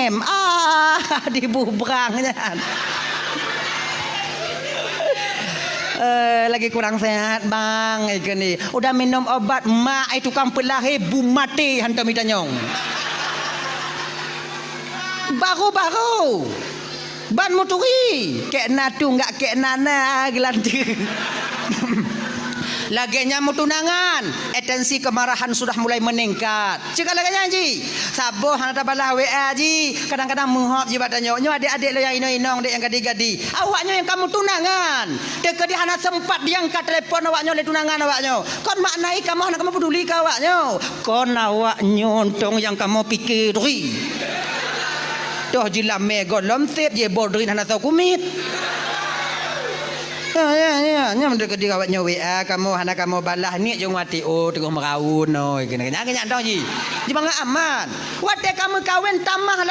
mem. Dibubrangnya. Lagi kurang sehat bang ni. Udah minum obat mak tukang pelahir bu mati hantar minta nyong. Baru ban moturi kek natu enggak kek nana gelanti. Laginya mau tunangan, atensi kemarahan sudah mulai meningkat. Cakap lagi ji, sabuh hana balah WA ji, kadang-kadang menghop ji badannya. Nyo adik-adik lo yang inong dek yang gadi-gadi. Awaknya yang kamu tunangan, dek dia hana sempat diangkat telefon awaknya oleh tunangan awaknya. Kon maknai kamu hana kamu peduli ke awaknya. Kon awaknya untung yang kamu pikiri. Toh jila mego lomsep je bodrin hana tahu kumit. Ya, mendekat dia awaknya WA kamu hana kamu balah ni jong wati terus meraun noi kena dong ji. Di bangga aman. Wate kamu kawin tamah